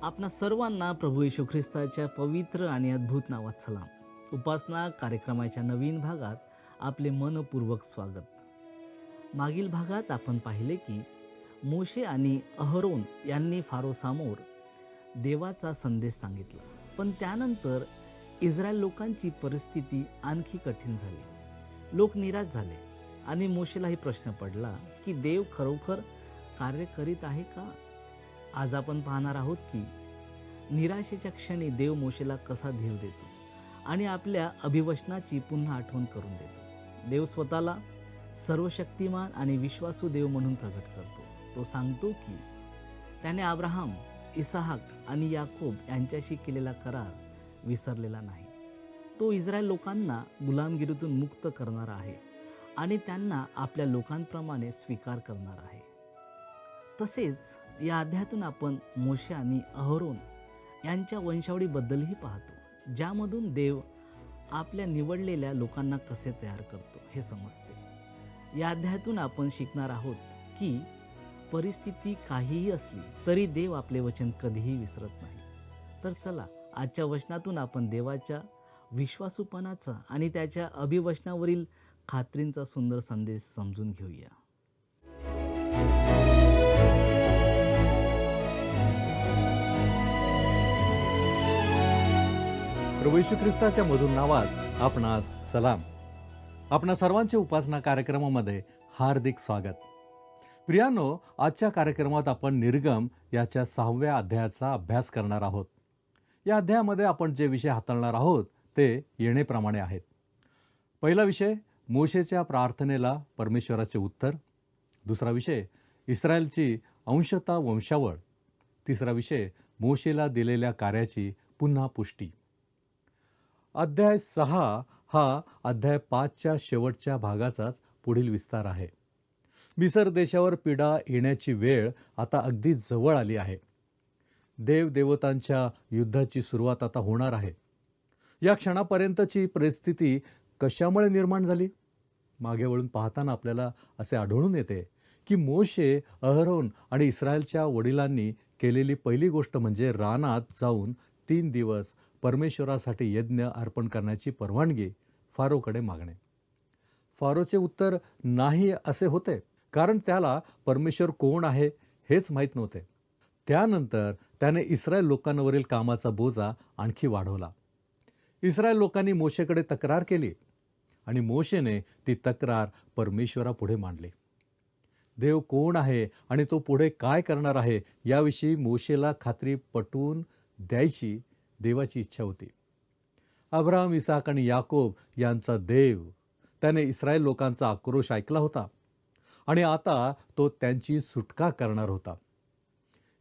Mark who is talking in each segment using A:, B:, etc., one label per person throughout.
A: आपणा सर्वांना प्रभू येशू ख्रिस्ताच्या पवित्र आणि अद्भुत नावात सलाम. उपासना कार्यक्रमाच्या नवीन भागात आपले मनपूर्वक स्वागत. मागील भागात आपण पाहिले की मोशे आणि अहरोन यांनी फारोसमोर देवाचा संदेश सांगितला, पण त्यानंतर इस्रायल लोकांची परिस्थिती आणखी कठीण झाली. लोक निराश झाले आणि मोशेलाही प्रश्न पडला की देव खरोखर कार्य करीत आहे का. आज आपण पाहणार आहोत की निराशेच्या क्षणी देव मोशेला कसा धीर देतो आणि आपल्या अभिवचनाची पुन्हा आठवण करून देतो. देव स्वतःला सर्वशक्तिमान आणि विश्वासू देव म्हणून प्रकट करतो. तो सांगतो की त्याने अब्राहम, इसहाक आणि याकोब यांच्याशी केलेला करार विसरलेला नाही. तो इस्रायल लोकांना गुलामगिरीतून मुक्त करणार आहे आणि त्यांना आपल्या लोकांप्रमाणे स्वीकार करणार आहे. तसेच या अध्यायातून आपण मोशे आणि अहरोन यांच्या वंशावळीबद्दलही पाहतो, ज्यामधून देव आपल्या निवडलेल्या लोकांना कसे तयार करतो हे समजते. या अध्यायातून आपण शिकणार आहोत की परिस्थिती काहीही असली तरी देव आपले वचन कधीही विसरत नाही. तर चला, आजच्या वचनातून आपण देवाच्या विश्वासूपणाचा आणि त्याच्या अभिवचनावरील खात्रींचा सुंदर संदेश समजून घेऊया.
B: प्रभू येशू ख्रिस्ताच्या मधुर नावात आपणास सलाम. आपणा सर्वांचे उपासना कार्यक्रमामध्ये हार्दिक स्वागत. प्रियानो, आजच्या कार्यक्रमात आपण निर्गम याच्या 6व्या अध्यायाचा अभ्यास करणार आहोत. या अध्यायामध्ये आपण जे विषय हाताळणार आहोत ते येणेप्रमाणे आहेत. पहिला विषय, मोशेच्या प्रार्थनेला परमेश्वराचे उत्तर. दुसरा विषय, इस्रायलची अंशतः वंशावळ. तिसरा विषय, मोशेला दिलेल्या कार्याची पुन्हा पुष्टी. अध्याय 6 हा अध्याय 5च्या शेवटच्या भागाचाच पुढील विस्तार आहे. मिसर देशावर पीडा येण्याची वेळ आता अगदी जवळ आली आहे. देवदेवतांच्या युद्धाची सुरुवात आता होणार आहे. या क्षणापर्यंतची परिस्थिती कशामुळे निर्माण झाली? मागे वळून पाहताना आपल्याला असे आढळून येते की मोशे, अहरोन आणि इस्रायलच्या वडिलांनी केलेली पहिली गोष्ट म्हणजे रानात जाऊन 3 दिवस परमेश्वरासाठी यज्ञ अर्पण करण्याची परवानगी फारोकडे मागणे. फारोचे उत्तर नाही असे होते, कारण त्याला परमेश्वर कोण आहे हेच माहीत नव्हते. त्यानंतर त्याने इस्रायल लोकांवरील कामाचा बोजा आणखी वाढवला. इस्रायल लोकांनी मोशेकडे तक्रार केली आणि मोशेने ती तक्रार परमेश्वरापुढे मांडली. देव कोण आहे आणि तो पुढे काय करणार आहे याविषयी मोशेला खात्री पटवून द्यायची देवाची इच्छा होती. अब्राहम, इसहाक आणि याकोब यांचा देव त्याने इस्रायल लोकांचा आक्रोश ऐकला होता आणि आता तो त्यांची सुटका करणार होता.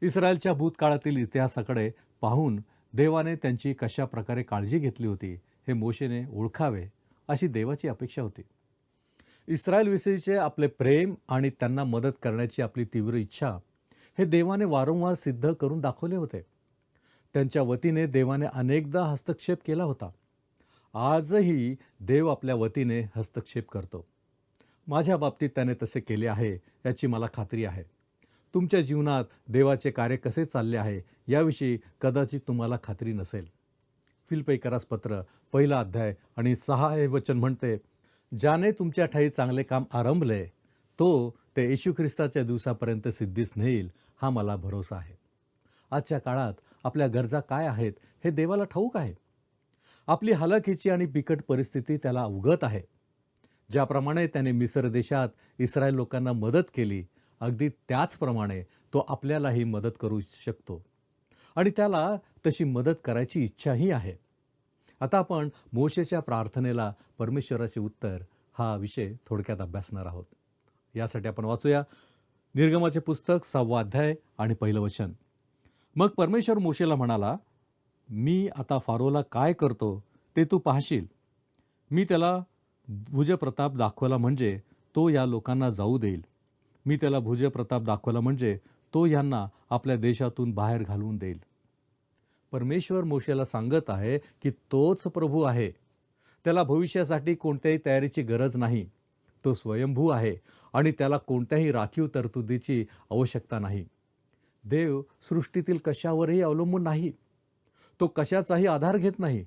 B: इस्रायलच्या भूतकाळातील इतिहासाकडे पाहून देवाने त्यांची कशा प्रकारे काळजी घेतली होती हे मोशेने ओळखावे अशी देवाची अपेक्षा होती. इस्रायलविषयीचे आपले प्रेम आणि त्यांना मदत करण्याची आपली तीव्र इच्छा हे देवाने वारंवार सिद्ध करून दाखवले होते. त्यांच्या वतीने देवाने अनेकदा हस्तक्षेप केला होता. आजही देव आपल्या वतीने हस्तक्षेप करतो. माझ्या बाबतीत त्याने तसे केले आहे याची मला खात्री आहे. तुमच्या जीवनात देवाचे कार्य कसे चालले आहे याविषयी कदाचित तुम्हाला खात्री नसेल. फिलिप्पीकरास पत्र 1 अध्याय आणि 6 वचन म्हणते, ज्याने तुमच्या ठायी चांगले काम आरंभले तो ते येशू ख्रिस्ताच्या दिवसापर्यंत सिद्धीस नेईल हा मला भरोसा आहे. आजच्या काळात आपल्या गरजा काय आहेत हे देवाला ठाऊक आहे. आपली हलाखीची आणि बिकट परिस्थिती त्याला अवगत आहे. ज्याप्रमाणे त्याने मिसर देशात इस्रायल लोकांना मदत केली, अगदी त्याचप्रमाणे तो आपल्यालाही मदत करू शकतो आणि त्याला तशी मदत करायची इच्छाही आहे. आता आपण मोशेच्या प्रार्थनेला परमेश्वराचे उत्तर हा विषय थोडक्यात अभ्यासणार आहोत. यासाठी आपण वाचूया निर्गमाचे पुस्तक 6वा अध्याय आणि 1 वचन. मग परमेश्वर मोशेला म्हणाला, मी आता फारोला काय करतो ते तू पाहशील. मी त्याला भुजप्रताप दाखवला म्हणजे तो या लोकांना जाऊ देईल. मी त्याला भुजप्रताप दाखवला म्हणजे तो यांना आपल्या देशातून बाहेर घालवून देईल. परमेश्वर मोशेला सांगत आहे की तोच प्रभू आहे. त्याला भविष्यासाठी कोणत्याही तयारीची गरज नाही. तो स्वयंभू आहे आणि त्याला कोणत्याही राखीव तरतुदीची आवश्यकता नाही. देव सृष्टीतील कशावरही अवलंबून नाही. तो कशाचाही आधार घेत नाही.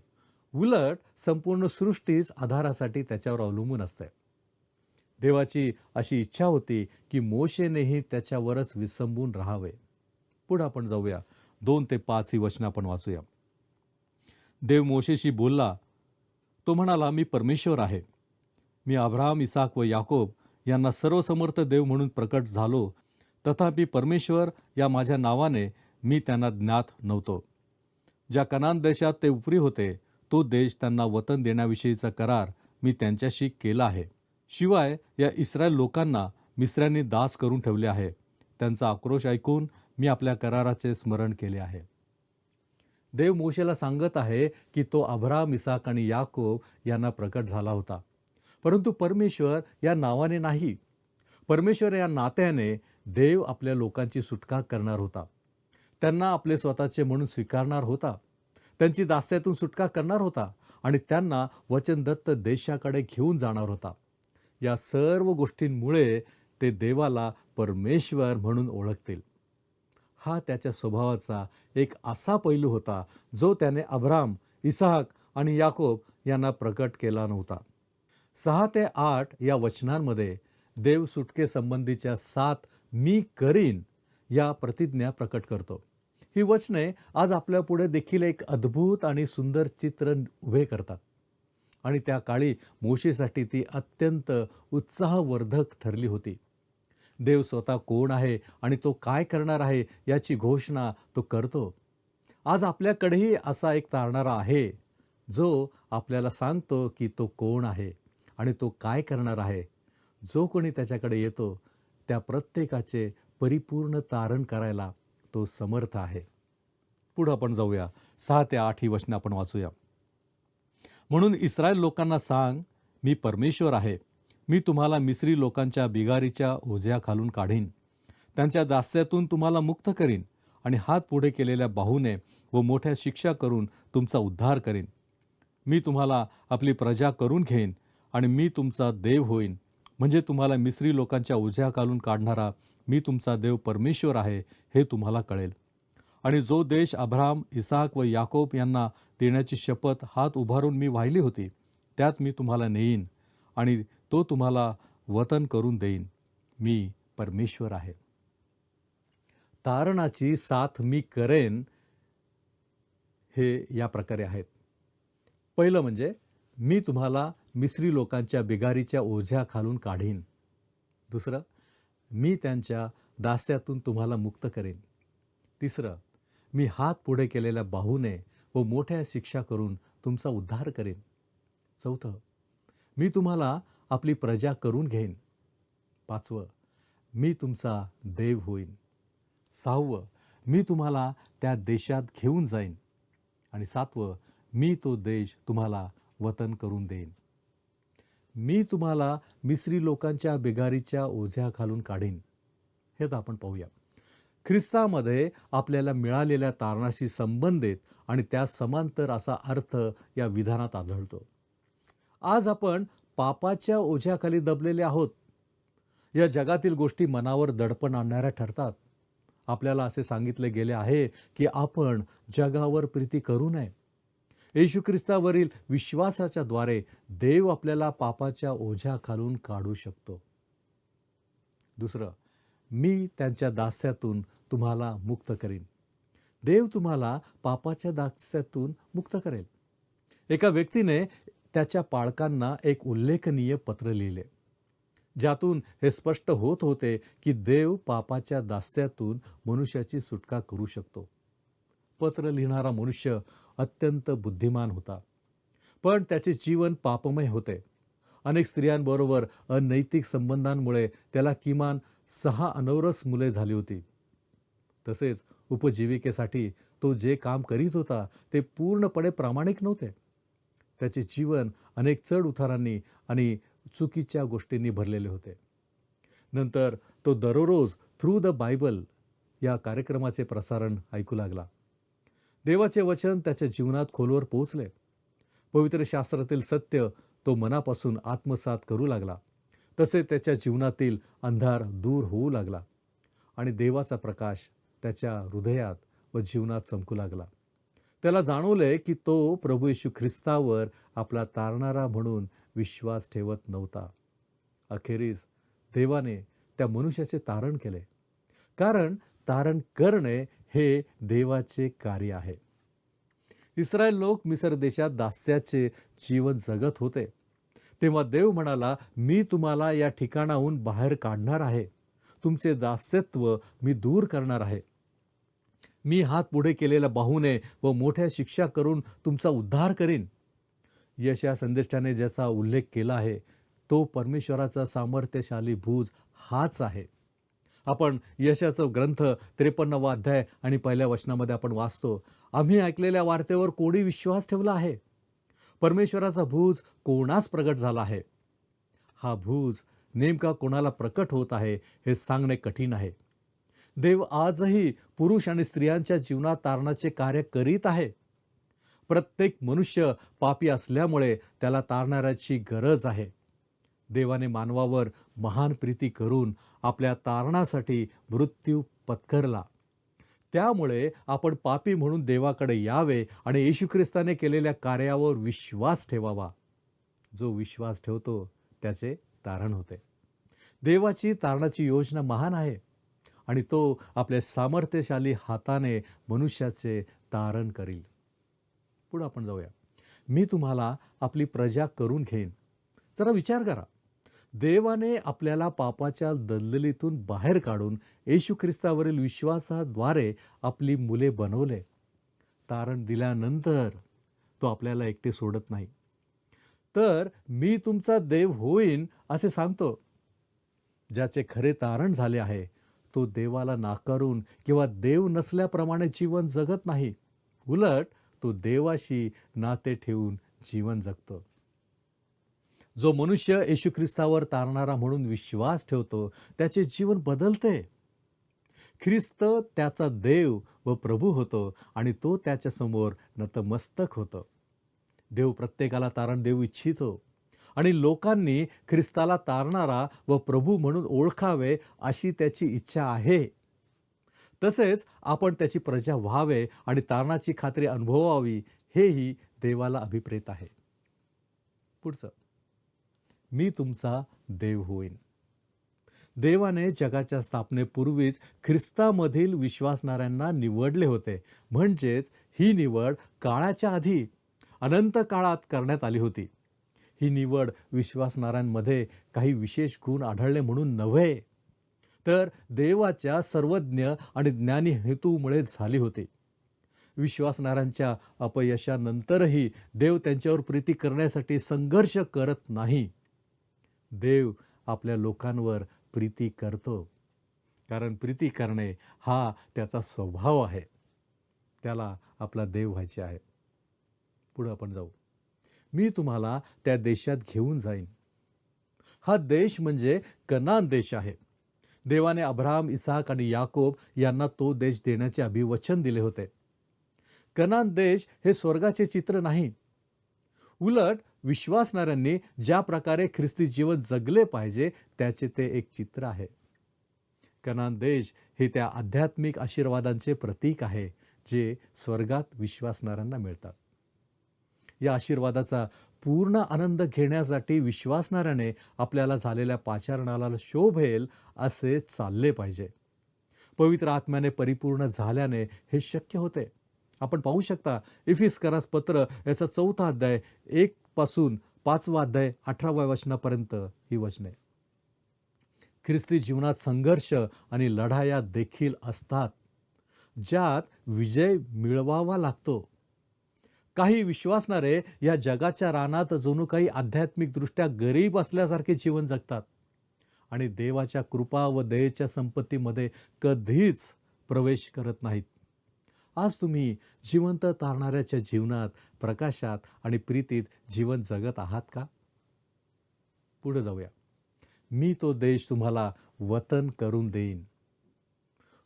B: उलट संपूर्ण सृष्टीच आधारासाठी त्याच्यावर अवलंबून असते. देवाची अशी इच्छा होती की मोशेनेही त्याच्यावरच विसंबून राहावे. पुढे आपण जाऊया. 2 ते 5 ही वचनं आपण वाचूया. देव मोशेशी बोलला. तो म्हणाला, मी परमेश्वर आहे. मी अब्राहम, इसाक व याकोब यांना सर्वसमर्थ देव म्हणून प्रकट झालो, तथापि परमेश्वर या माझ्या नावाने मी त्यांना ज्ञात नव्हतो. ज्या कनान देशात ते उपरी होते, तो देश त्यांना वतन देण्याविषयीचा करार मी त्यांच्याशी केला आहे. शिवाय या इस्रायल लोकांना मिस्र्यांनी दास करून ठेवले आहे. त्यांचा आक्रोश ऐकून मी आपल्या कराराचे स्मरण केले आहे. देव मोशेला सांगत आहे की तो अब्राहम, इसाक आणि याकोब यांना प्रकट झाला होता, परंतु परमेश्वर या नावाने नाही. परमेश्वर या नात्याने देव आपल्या लोकांची सुटका करणार होता. त्यांना आपले स्वतःचे म्हणून स्वीकारणार होता. त्यांची दास्यातून सुटका करणार होता आणि त्यांना वचनदत्त देशाकडे घेऊन जाणार होता. या सर्व गोष्टींमुळे ते देवाला परमेश्वर म्हणून ओळखतील. हा त्याच्या स्वभावाचा एक असा पैलू होता जो त्याने अब्राहम, इसाक आणि याकोब यांना प्रकट केला नव्हता. 6 ते 8 या वचनांमध्ये देव सुटकेसंबंधीच्या 7 मी करीन या प्रतिज्ञा प्रकट करतो. ही वचने आज आपल्या पुढे देखील एक अद्भुत आणि सुंदर चित्र उभे करतात आणि त्या काळी मोशेसाठी ती अत्यंत उत्साहवर्धक ठरली होती. देव स्वतः कोण आहे आणि तो काय करणार आहे याची घोषणा तो करतो. आज आपल्याकडेही असा एक तारणारा आहे जो आपल्याला सांगतो की तो कोण आहे आणि तो काय करणार आहे. जो कोणी त्याच्याकडे येतो त्या प्रत्येकाचे परिपूर्ण तारण करायला तो समर्थ आहे. पुढे आपण जाऊया. 6 ते 8 ही वचने आपण वाचूया. म्हणून इस्रायल लोकांना सांग, मी परमेश्वर आहे. मी तुम्हाला मिस्री लोकांच्या बिगारीच्या ओझ्याखालून काढीन. त्यांच्या दास्यातून तुम्हाला मुक्त करीन आणि हात पुढे केलेल्या बाहूने व मोठ्या शिक्षा करून तुमचा उद्धार करीन. मी तुम्हाला आपली प्रजा करून घेईन आणि मी तुमचा देव होईन. म्हणजे तुम्हाला मिस्री लोकांच्या ओझ्याखालून काढणारा मी तुमचा देव परमेश्वर आहे हे तुम्हाला कळेल. आणि जो देश अब्राहम, इसाक व याकोब यांना देण्याची शपथ हात उभारून मी वाहिली होती, त्यात मी तुम्हाला नेईन आणि तो तुम्हाला वतन करून देईन. मी परमेश्वर आहे. तारणाची साथ मी करेन हे या प्रकारे आहेत. पहिलं म्हणजे मी तुम्हाला मिस्री लोकांच्या बिगारीच्या ओझ्याखालून काढीन. दुसरं, मी त्यांच्या दास्यातून तुम्हाला मुक्त करेन. तिसरं, मी हात पुढे केलेल्या बाहूने व मोठ्या शिक्षा करून तुमचा उद्धार करेन. चौथं, मी तुम्हाला आपली प्रजा करून घेईन. पाचवं, मी तुमचा देव होईन. सहावं, मी तुम्हाला त्या देशात घेऊन जाईन. आणि सातवं, मी तो देश तुम्हाला वतन करून देईन. मी तुम्हाला मिस्री लोकांच्या बिगारीच्या ओझ्याखालून काढीन. हे तर आपण पाहूया. ख्रिस्तामध्ये आपल्याला मिळालेल्या तारणाशी संबंधित आणि त्या समांतर असा अर्थ या विधानात आढळतो. आज आपण पापाच्या ओझ्याखाली दबलेले आहोत. या जगातील गोष्टी मनावर दडपण आणणाऱ्या ठरतात. आपल्याला असे सांगितले गेले आहे की आपण जगावर प्रीती करू नये. येशू ख्रिस्तावरील विश्वासाच्या द्वारे देव आपल्याला पापाच्या ओझ्याखालून काढू शकतो. दुसरं, मी त्यांच्या दास्यातून तुम्हाला मुक्त करीन. देव तुम्हाला पापाच्या दास्यातून मुक्त करेल. एका व्यक्तीने त्याच्या पालकांना एक उल्लेखनीय पत्र लिहिले, ज्यातून हे स्पष्ट होत होते की देव पापाच्या दास्यातून मनुष्याची सुटका करू शकतो. पत्र लिहिणारा मनुष्य अत्यंत बुद्धिमान होता, पण त्याचे जीवन पापमय होते. अनेक स्त्रियांबरोबर अनैतिक संबंधांमुळे त्याला किमान 6 अनौरस मुले झाली होती. तसेच उपजीविकेसाठी तो जे काम करीत होता ते पूर्णपणे प्रामाणिक नव्हते. त्याचे जीवन अनेक चढ उतारांनी आणि चुकीच्या गोष्टींनी भरलेले होते. नंतर तो दररोज थ्रू द बायबल या कार्यक्रमाचे प्रसारण ऐकू लागला. देवाचे वचन त्याच्या जीवनात खोलवर पोहोचले. पवित्र शास्त्रातील सत्य तो मनापासून आत्मसात करू लागला. तसे त्याच्या जीवनातील अंधार दूर होऊ लागला आणि देवाचा प्रकाश त्याच्या हृदयात व जीवनात चमकू लागला. त्याला जाणवले की तो प्रभू येशू ख्रिस्तावर आपला तारणारा म्हणून विश्वास ठेवत नव्हता. अखेरीस देवाने त्या मनुष्याचे तारण केले, कारण तारण करणे हे देवाचे कार्य आहे. इस्रायल लोक मिस्र देशात दास्याचे जीवन जगत होते. तेव्हा देव म्हणाला, मी तुम्हाला या ठिकाणाहून बाहेर काढणार आहे. तुमचे दास्यत्व मी दूर करणार आहे. मी हात पुढे केलेल्या बाहूने व मोठ्या शिक्षा करून तुमचा उद्धार करीन. यशया संदेष्टाने ज्याचा उल्लेख केला आहे तो परमेश्वराचा सामर्थ्यशाली भुज हाच आहे. आपण यशाचं ग्रंथ 53वा अध्याय आणि पहिल्या वचनामध्ये आपण वाचतो, आम्ही ऐकलेल्या वार्तेवर कोणी विश्वास ठेवला आहे? परमेश्वराचा भुज कोणास प्रगट झाला आहे? हा भुज नेमका कोणाला प्रकट होत आहे हे सांगणे कठीण आहे. देव आजही पुरुष आणि स्त्रियांच्या जीवनात तारणाचे कार्य करीत आहे. प्रत्येक मनुष्य पापी असल्यामुळे त्याला तारणाऱ्याची गरज आहे. देवाने मानवावर महान प्रीती करून आपल्या तारणासाठी मृत्यू पत्करला. त्यामुळे आपण पापी म्हणून देवाकडे यावे आणि येशू ख्रिस्ताने केलेल्या कार्यावर विश्वास ठेवावा. जो विश्वास ठेवतो त्याचे तारण होते. देवाची तारणाची योजना महान आहे आणि तो आपल्या सामर्थ्यशाली हाताने मनुष्याचे तारण करील. पुढे आपण जाऊया. मी तुम्हाला आपली प्रजा करून घेईन. जरा विचार करा, देवाने आपल्याला पापाच्या दलदलीतून बाहेर काढून येशू ख्रिस्तावरील विश्वासाद्वारे आपली मुले बनवले. तारण दिल्यानंतर तो आपल्याला एकटे सोडत नाही, तर मी तुमचा देव होईन असे सांगतो. ज्याचे खरे तारण झाले आहे तो देवाला नाकारून किंवा देव नसल्याप्रमाणे जीवन जगत नाही, उलट तो देवाशी नाते ठेवून जीवन जगतो. जो मनुष्य येशू ख्रिस्तावर तारणारा म्हणून विश्वास ठेवतो त्याचे जीवन बदलते. ख्रिस्त त्याचा देव व प्रभू होतो आणि तो त्याच्यासमोर नतमस्तक होतो. देव प्रत्येकाला तारण देऊ इच्छितो आणि लोकांनी ख्रिस्ताला तारणारा व प्रभू म्हणून ओळखावे अशी त्याची इच्छा आहे. तसेच आपण त्याची प्रजा व्हावे आणि तारणाची खात्री अनुभवावी हेही देवाला अभिप्रेत आहे. पुढचं, मी तुमचा देव होईन. देवाने जगाच्या स्थापनेपूर्वीच ख्रिस्तामधील विश्वासणाऱ्यांना निवडले होते. म्हणजेच ही निवड काळाच्या आधी अनंत काळात करण्यात आली होती. ही निवड विश्वासणाऱ्यांमध्ये काही विशेष गुण आढळले म्हणून नव्हे, तर देवाच्या सर्वज्ञ आणि ज्ञानी हेतूमुळे झाली होती. विश्वासणाऱ्यांच्या अपयशानंतरही देव त्यांच्यावर प्रीती करण्यासाठी संघर्ष करत नाही. देव आपल्या लोकांवर प्रीती करतो, कारण प्रीती करणे हा त्याचा स्वभाव आहे. त्याला आपला देव व्हायचे आहे. पुढे आपण जाऊ. मी तुम्हाला त्या देशात घेऊन जाईन. हा देश म्हणजे कनान देश आहे. देवाने अब्राहम, इसाक आणि याकोब यांना तो देश देण्याचे अभिवचन दिले होते. कनान देश हे स्वर्गाचे चित्र नाही, उलट विश्वासणाऱ्यांनी ज्या प्रकारे ख्रिस्ती जीवन जगले पाहिजे त्याचे ते एक चित्र आहे. कनान देश हे त्या आध्यात्मिक आशीर्वादांचे प्रतीक आहे जे स्वर्गात विश्वासणाऱ्यांना मिळतात. या आशीर्वादाचा पूर्ण आनंद घेण्यासाठी विश्वासणाऱ्याने आपल्याला झालेल्या पाचारणाला शोभेल असे चालले पाहिजे. पवित्र आत्म्याने परिपूर्ण झाल्याने हे शक्य होते. आपण पाहू शकता इफिसकरास पत्र याचा 4था अध्याय 1 पासून 5वा अध्याय 18व्या वचनापर्यंत ही वचने. ख्रिस्ती जीवनात संघर्ष आणि लढाया देखील असतात, ज्यात विजय मिळवावा लागतो. काही विश्वासणारे या जगाच्या रानात जणू काही आध्यात्मिक दृष्ट्या गरीब असल्यासारखे जीवन जगतात आणि देवाच्या कृपा व दयेच्या संपत्तीमध्ये कधीच प्रवेश करत नाहीत. आज तुम्ही जिवंत तारणाऱ्याच्या जीवनात, प्रकाशात आणि प्रीतीत जीवन जगत आहात का? पुढे जाऊया. मी तो देश तुम्हाला वतन करून देईन.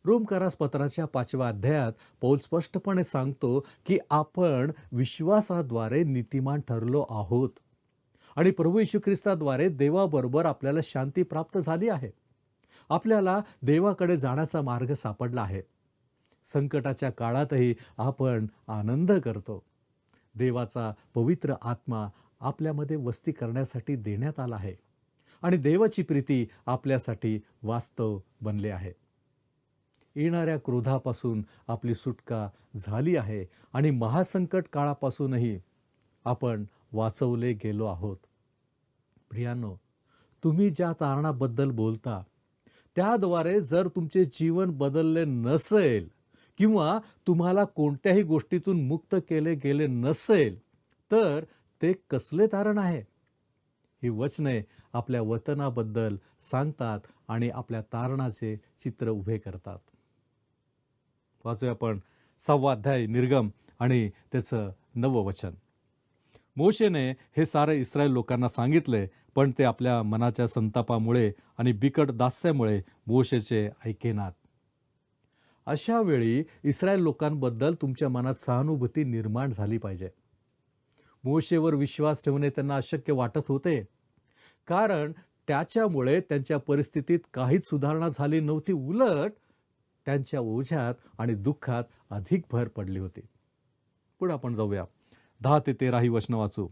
B: रोमकरास पत्राच्या 5व्या अध्यायात पौल स्पष्टपणे सांगतो की आपण विश्वासाद्वारे नीतिमान ठरलो आहोत आणि प्रभू येशू ख्रिस्ताद्वारे देवाबरोबर आपल्याला शांती प्राप्त झाली आहे. आपल्याला देवाकडे जाण्याचा मार्ग सापडला आहे. संकटाच्या काळातही आपण आनंद करतो. देवाचा पवित्र आत्मा आपल्यामध्ये वस्ती करण्यासाठी देण्यात आला आहे आणि देवाची प्रीती आपल्यासाठी वास्तव बनले आहे. येणाऱ्या क्रोधापासून आपली सुटका झाली आहे आणि महासंकट काळापासूनही आपण वाचवले गेलो आहोत. प्रियानो, तुम्ही ज्या तारणाबद्दल बोलता त्याद्वारे जर तुमचे जीवन बदलले नसेल किंवा तुम्हाला कोणत्याही गोष्टीतून मुक्त केले गेले नसेल तर ते कसले तारण आहे? ही वचने आपल्या वतनाबद्दल सांगतात आणि आपल्या तारणाचे चित्र उभे करतात. वाचूया आपण 6वा अध्याय निर्गम आणि त्याचं 9वं वचन. मोशेने हे सारे इस्रायल लोकांना सांगितले, पण ते आपल्या मनाच्या संतापामुळे आणि बिकट दास्यामुळे मोशेचे ऐकेनात. अशा वेळी इस्रायल लोकांबद्दल तुमच्या मनात सहानुभूती निर्माण झाली पाहिजे. मोशेवर विश्वास ठेवणे त्यांना अशक्य वाटत होते, कारण त्याच्यामुळे त्यांच्या परिस्थितीत काहीच सुधारणा झाली नव्हती. उलट त्यांच्या ओझ्यात आणि दुःखात अधिक भर पडली होती. पुढे आपण जाऊया. 10 ते 13 ही वचनं वाचू.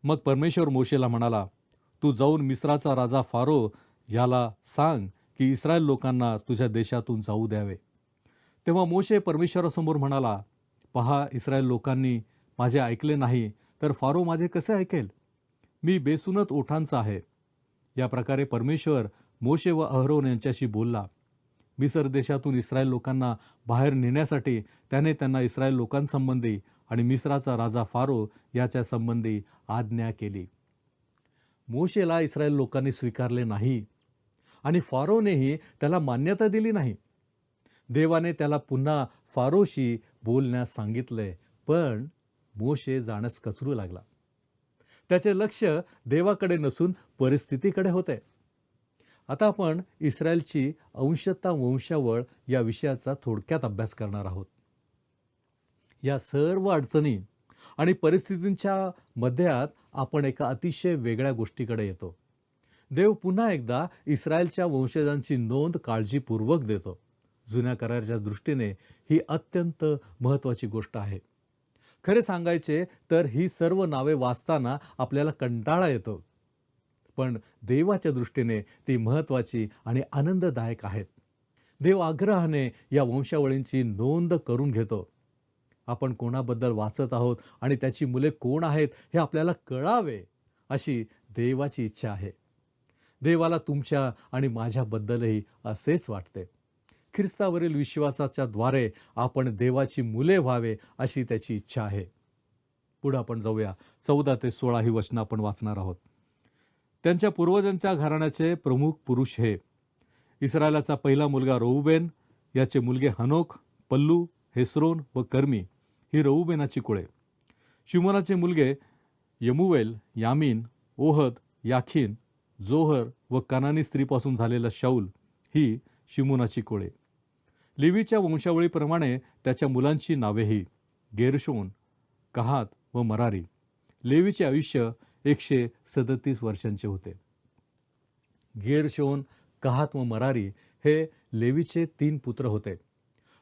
B: मग परमेश्वर मोशेला म्हणाला, तू जाऊन मिस्राचा राजा फारो याला सांग की इस्रायल लोकांना तुझ्या देशातून जाऊ द्यावे. तेव्हा मोशे परमेश्वरासमोर म्हणाला, पहा, इस्रायल लोकांनी माझे ऐकले नाही तर फारो माझे कसे ऐकेल? मी बेसुनत ओठांचा आहे. या प्रकारे परमेश्वर मोशे व अहरोन यांच्याशी बोलला. मिस्र देशातून इस्रायल लोकांना बाहेर नेण्यासाठी त्याने त्यांना इस्रायल लोकांसंबंधी आणि मिस्राचा राजा फारो याच्या संबंधी आज्ञा केली. मोशेला इस्रायल लोकांनी स्वीकारले नाही आणि फारोनेही त्याला मान्यता दिली नाही. देवाने त्याला पुन्हा फारोशी बोलण्यास सांगितले, पण मोशे जाण्यास कचरू लागला. त्याचे लक्ष देवाकडे नसून परिस्थितीकडे होते. आता आपण इस्रायलची अंशतः वंशावळ या विषयाचा थोडक्यात अभ्यास करणार आहोत. या सर्व अडचणी आणि परिस्थितींच्या मध्यात आपण एका अतिशय वेगळ्या गोष्टीकडे येतो. देव पुन्हा एकदा इस्रायलच्या वंशजांची नोंद काळजीपूर्वक देतो. जुन्या कराराच्या दृष्टीने ही अत्यंत महत्त्वाची गोष्ट आहे. खरे सांगायचे तर ही सर्व नावे वाचताना आपल्याला कंटाळा येतो, पण देवाच्या दृष्टीने ती महत्त्वाची आणि आनंददायक आहेत. देव आग्रहाने या वंशावळींची नोंद करून घेतो. आपण कोणाबद्दल वाचत आहोत आणि त्याची मुले कोण आहेत हे आपल्याला कळावे, अशी देवाची इच्छा आहे. देवाला तुमच्या आणि माझ्याबद्दलही असेच वाटते. ख्रिस्तावरील विश्वासाच्या द्वारे आपण देवाची मुले व्हावे अशी त्याची इच्छा आहे. पुढे आपण जाऊया. 14 ते 16 ही वचनं आपण वाचणार आहोत. त्यांच्या पूर्वजांच्या घराण्याचे प्रमुख पुरुष हे. इस्रायलाचा पहिला मुलगा रऊबेन, याचे मुलगे हनोक, पल्लू, हेस्रोन व कर्मी ही रऊबेनाची कुळे. शिमोनाचे मुलगे यमुवेल, यामीन, ओहद, याखीन, जोहर व कनानी स्त्रीपासून झालेला शाऊल ही शिमोनाची कुळे. लेवीच्या वंशावळीप्रमाणे त्याच्या मुलांची नावे ही गेरशोन, कहात व मरारी. लेवीचे आयुष्य 137 वर्षांचे होते. गेरशोन, कहात व मरारी हे लेवीचे 3 पुत्र होते.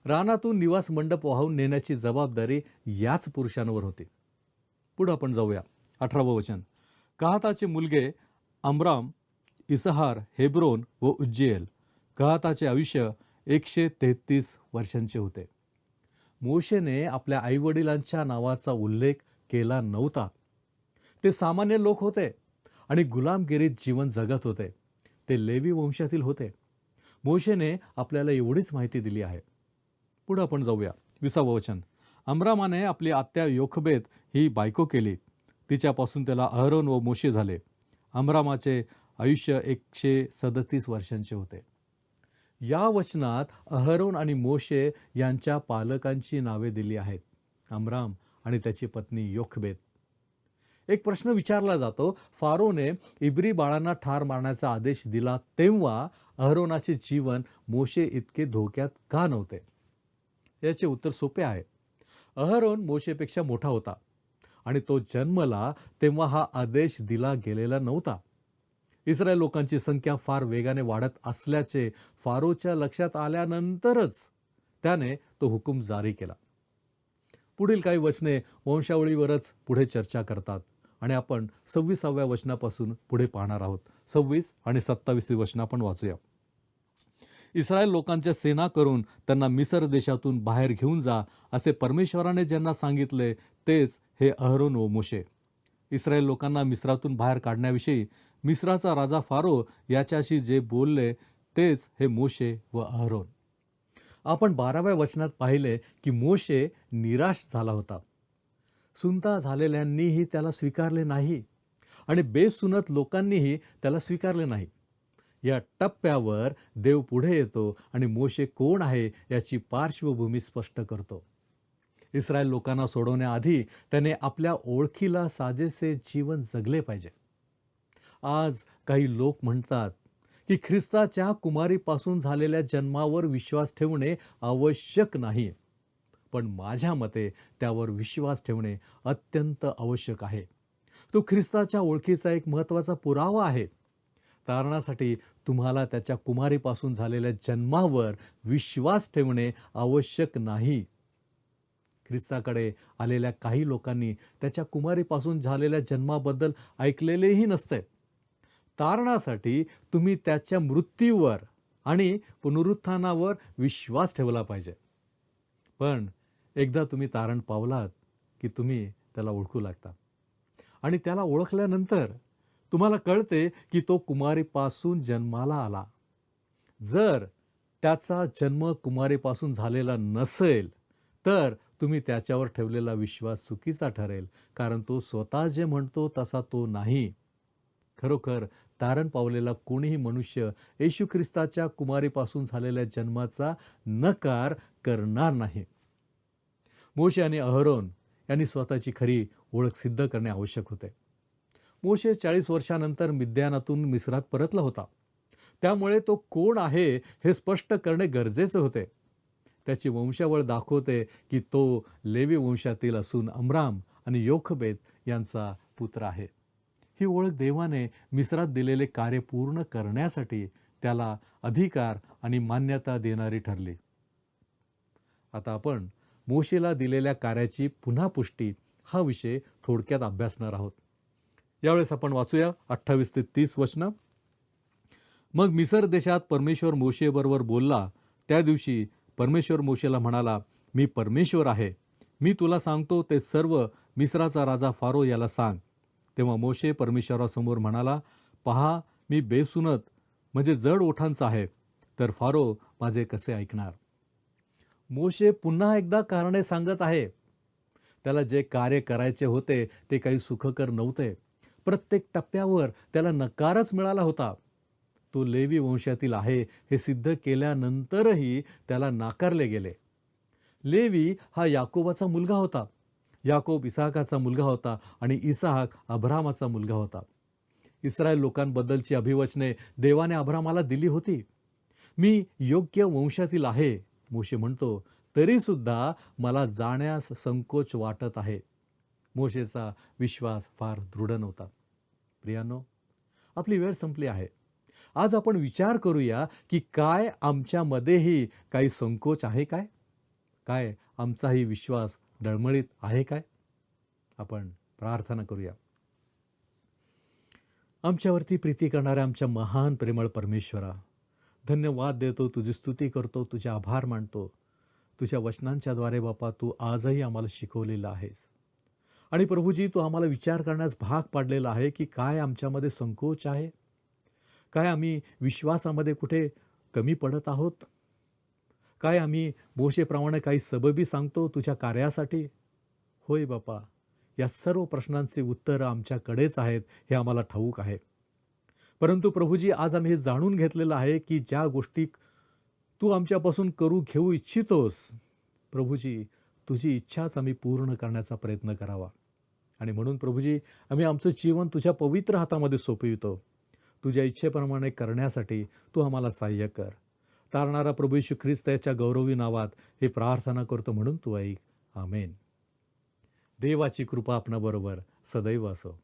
B: रानातून निवास मंडप वाहून नेण्याची जबाबदारी याच पुरुषांवर होती. पुढे आपण जाऊया. 18वं वचन. कहाताचे मुलगे अमराम, इसहार, हेब्रोन व उज्जेल. कहाताचे आयुष्य 133 वर्षांचे होते. मोशेने आपल्या आईवडिलांच्या नावाचा उल्लेख केला नव्हता. ते सामान्य लोक होते आणि गुलामगिरीत जीवन जगत होते. ते लेवी वंशातील होते. मोशेने आपल्याला एवढीच माहिती दिली आहे. पुढे आपण जाऊया. 20वं वचन. अमरामाने आपली आत्या योखबेद ही बायको केली. तिच्यापासून त्याला अहरोन व मोशे झाले. अमरामाचे आयुष्य 137 वर्षांचे होते. या वचनात अहरोन आणि मोशे यांच्या पालकांची नावे दिली आहेत, अमराम आणि त्याची पत्नी योखबेद. एक प्रश्न विचारला जातो, फारोने इब्री बाळांना ठार मारण्याचा आदेश दिला तेव्हा अहरोनाचे जीवन मोशे इतके धोक्यात का नव्हते? याचे उत्तर सोपे आहे. अहरोन मोशेपेक्षा मोठा होता आणि तो जन्मला तेव्हा हा आदेश दिला गेलेला नव्हता. इस्रायल लोकांची संख्या फार वेगाने वाढत असल्याचे फारोच्या लक्षात आल्यानंतरच त्याने तो हुकूम जारी केला. पुढील काही वचने वंशावळीवरच पुढे चर्चा करतात आणि आपण 26व्या वचनापासून पुढे पाहणार आहोत. 26 आणि 27 वचन आपण वाचूया. इस्रायल लोकांच्या सेना करून त्यांना मिस्र देशातून बाहेर घेऊन जा, असे परमेश्वराने ज्यांना सांगितले तेच हे अहरोन व मोशे. इस्रायल लोकांना मिस्रातून बाहेर काढण्याविषयी मिस्राचा राजा फारो याच्याशी जे बोलले तेच हे मोशे व अहरोन. आपण 12व्या वचनात पाहिले की मोशे निराश झाला होता. सुनता झालेल्यांनीही त्याला स्वीकारले नाही आणि बेसुनत लोकांनीही त्याला स्वीकारले नाही. या टप्प्यावर देव पुढे येतो आणि मोशे कोण आहे याची पार्श्वभूमी स्पष्ट करतो. इस्रायल लोकांना सोडवण्याआधी त्याने आपल्या ओळखीला साजेसे जीवन जगले पाहिजे. आज काही लोक म्हणतात की ख्रिस्ताच्या कुमारीपासून झालेल्या जन्मावर विश्वास ठेवणे आवश्यक नाही, पण माझ्या मते त्यावर विश्वास ठेवणे अत्यंत आवश्यक आहे. तो ख्रिस्ताच्या ओळखीचा एक महत्त्वाचा पुरावा आहे. तारणासाठी तुम्हाला त्याच्या कुमारीपासून झालेल्या जन्मावर विश्वास ठेवणे आवश्यक नाही. ख्रिस्ताकडे आलेल्या काही लोकांनी त्याच्या कुमारीपासून झालेल्या जन्माबद्दल ऐकलेलेही नसते. तारणासाठी तुम्ही त्याच्या मृत्यूवर आणि पुनरुत्थानावर विश्वास ठेवला पाहिजे. पण एकदा तुम्ही तारण पावलात की तुम्ही त्याला ओळखू लागता आणि त्याला ओळखल्यानंतर तुम्हाला कळते की तो कुमारीपासून जन्माला आला. जर त्याचा जन्म कुमारीपासून झालेला नसेल तर तुम्ही त्याच्यावर ठेवलेला विश्वास चुकीचा ठरेल, कारण तो स्वतः जे म्हणतो तसा तो नाही. खरोखर तारण पावलेला कोणीही मनुष्य येशू ख्रिस्ताच्या कुमारीपासून झालेल्या जन्माचा नकार करणार नाही. मोशे आणि अहरोन यांनी स्वतःची खरी ओळख सिद्ध करणे आवश्यक होते. मोशे 40 वर्षानंतर मिद्यानातून मिस्रात परतला होता. त्यामुळे तो कोण आहे हे स्पष्ट करणे गरजेचे होते. त्याची वंशावळ दाखवते की तो लेवी वंशातील असून अमराम आणि योखबेद यांचा पुत्र आहे. ही ओळख देवाने मिस्रात दिलेले कार्य पूर्ण करण्यासाठी त्याला अधिकार आणि मान्यता देणारी ठरली. आता आपण मोशेला दिलेल्या कार्याची पुन्हा पुष्टी हा विषय थोडक्यात अभ्यासणार आहोत. यावेळेस आपण वाचूया 28 ते 30 वचनं. मग मिस्र देशात परमेश्वर मोशेबरोबर बोलला. त्या दिवशी परमेश्वर मोशेला म्हणाला, मी परमेश्वर आहे. मी तुला सांगतो ते सर्व मिस्राचा राजा फारो याला सांग. तेव्हा मोशे परमेश्वरासमोर म्हणाला, पहा, मी बेसुनत म्हणजे जड ओठांचा आहे, तर फारो माझे कसे ऐकणार. मोशे पुन्हा एकदा कारणे सांगत आहे. त्याला जे कार्य करायचे होते ते काही सुखकर नव्हते. प्रत्येक टप्प्यावर त्याला नकारच मिळाला होता. तो लेवी वंशातील आहे हे सिद्ध केल्यानंतरही त्याला नाकारले गेले. लेवी हा याकोबाचा मुलगा होता. याकोब इसाहाकाचा मुलगा होता आणि इसाहाक अब्रामाचा मुलगा होता. इस्रायल लोकांबद्दलची अभिवचने देवाने अब्रामाला दिली होती. मी योग्य वंशातील आहे, मोशे म्हणतो, तरी सुद्धा मला जाण्यास संकोच वाटत आहे. मोशेचा विश्वास फार दृढ नव्हता. प्रियांनो, आपली वेळ संपली आहे. आज आपण विचार करूया की काय आमच्यामध्येही काही संकोच आहे काय? काय आमचाही विश्वास डळमळीत आहे काय? आपण प्रार्थना करूया. आमच्यावरती प्रीती करणाऱ्या आमच्या महान प्रेमळ परमेश्वरा, धन्यवाद देतो, तुझी स्तुती करतो, तुझे आभार मानतो. तुझ्या वचनांच्याद्वारे बापा तू आजही आम्हाला शिकवलेलं आहेस. आणि प्रभूजी, तू आम्हाला विचार करण्यास भाग पाडलेला आहे की काय आमच्यामध्ये संकोच आहे, काय आम्ही विश्वासामध्ये कुठे कमी पडत आहोत, काय आम्ही मोशेप्रमाणे काही सबबी सांगतो तुझ्या कार्यासाठी. होय बापा, या सर्व प्रश्नांचे उत्तर आमच्याकडेच आहेत हे आम्हाला ठाऊक आहे. परंतु प्रभूजी, आज आम्ही हे जाणून घेतलेलं आहे की ज्या गोष्टी तू आमच्यापासून करू घेऊ इच्छितोस, प्रभूजी, तुझी इच्छाच आम्ही पूर्ण करण्याचा प्रयत्न करावा. आणि म्हणून प्रभूजी, आम्ही आमचं जीवन तुझ्या पवित्र हातामध्ये सोपवितो. तुझ्या इच्छेप्रमाणे करण्यासाठी तू आम्हाला सहाय्य कर. तारणारा प्रभू येशू ख्रिस्त याच्या गौरवी नावात हे प्रार्थना करतो, म्हणून तू ऐक. आमेन. देवाची कृपा आपणाबरोबर सदैव असो.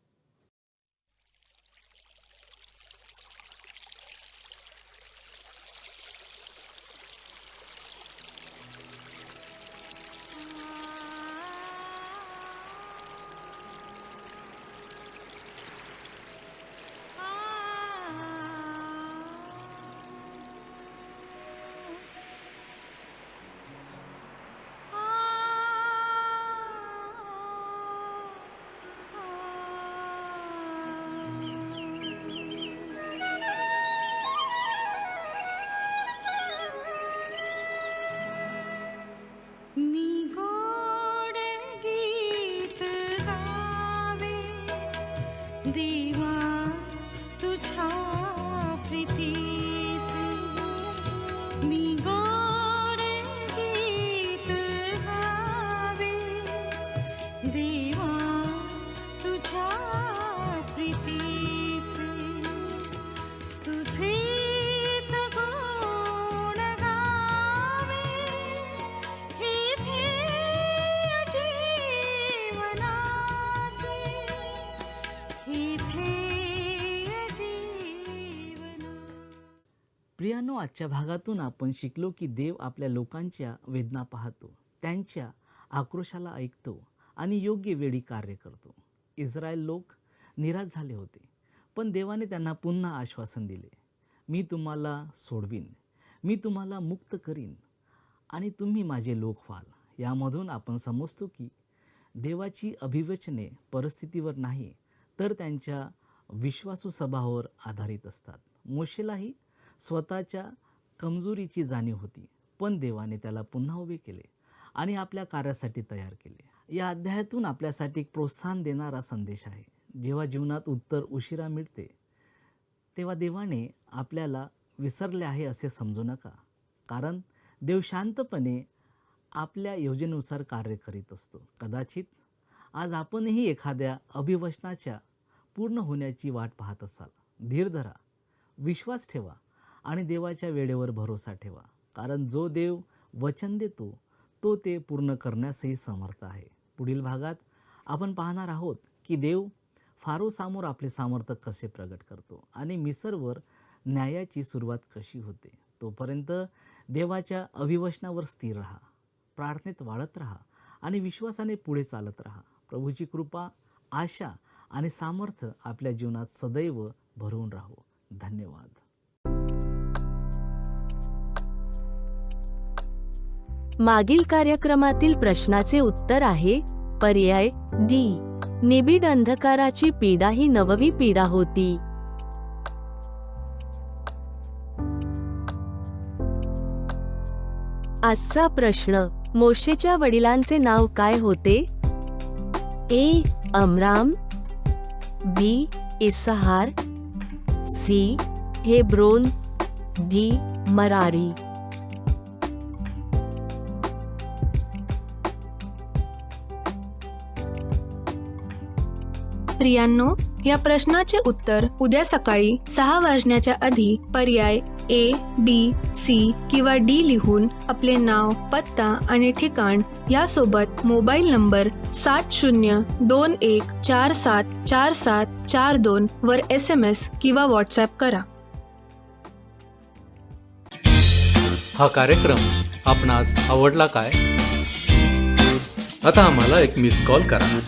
C: देवा तुझ्या प्रीतीचे मी गोड गीत गावे, देवा तुझ्या प्रीतीचे तुझेच गुण गावे, हे ध्येय जीवनाचे, हे ध्येय जीवना.
A: प्रियानो, आजच्या भागातून आपण शिकलो की देव आपल्या लोकांच्या वेदना पाहतो, त्यांच्या आक्रोशाला ऐकतो आणि योग्य वेळी कार्य करतो. इस्रायल लोक निराश झाले होते, पण देवाने त्यांना पुन्हा आश्वासन दिले, मी तुम्हाला सोडवीन, मी तुम्हाला मुक्त करीन आणि तुम्ही माझे लोक व्हाल. यामधून आपण समजतो की देवाची अभिवचने परिस्थितीवर नाही तर त्यांच्या विश्वासू स्वभावावर आधारित असतात. मोशेलाही स्वतःच्या कमजोरीची जाणीव होती, पण देवाने त्याला पुन्हा उभे केले आणि आपल्या कार्यासाठी तयार केले. या अध्यायातून आपल्यासाठी एक प्रोत्साहन देणारा संदेश आहे. जेव्हा जीवनात उत्तर उशिरा मिळते तेव्हा देवाने आपल्याला विसरले आहे असे समजू नका, कारण देव शांतपणे आपल्या योजनेनुसार कार्य करीत असतो. कदाचित आज आपणही एखाद्या अभिवचनाच्या पूर्ण होण्याची वाट पाहत असाल. धीर धरा, विश्वास ठेवा आणि देवाच्या वेळेवर भरोसा ठेवा, कारण जो देव वचन देतो तो ते पूर्ण करण्यासही समर्थ आहे. पुढील भागात आपण पाहणार आहोत की देव फारोसमोर आपले सामर्थ्य कसे प्रगट करतो आणि मिसरवर न्यायाची सुरुवात कशी होते. तोपर्यंत देवाच्या अभिवचनावर स्थिर राहा, प्रार्थनेत वाढत राहा आणि विश्वासाने पुढे चालत राहा. प्रभूची कृपा, आशा आणि सामर्थ्य आपल्या जीवनात सदैव भरून राहो. धन्यवाद.
D: मागील कार्यक्रमातील प्रश्नाचे उत्तर आहे पर्याय डी. निबिड अंधकाराची पीडा ही 9वी पीडा होती. आजचा प्रश्न, मोशेच्या वडिलांचे नाव काय होते? A. Amram, B. Izhar, C. Hebron, D. Merari.
E: प्रियांनो, या प्रश्नाचे उत्तर उद्या सकाळी 6 वाजण्याच्या आधी पर्याय ए, बी, सी किंवा डी लिहून आपले नाव, पत्ता आणि ठिकाण यासोबत मोबाईल नंबर 7021474742 वर SMS किंवा व्हॉट्सॲप करा.
B: हा कार्यक्रम आपणास आवडला काय? आता आम्हाला एक मिस कॉल करा.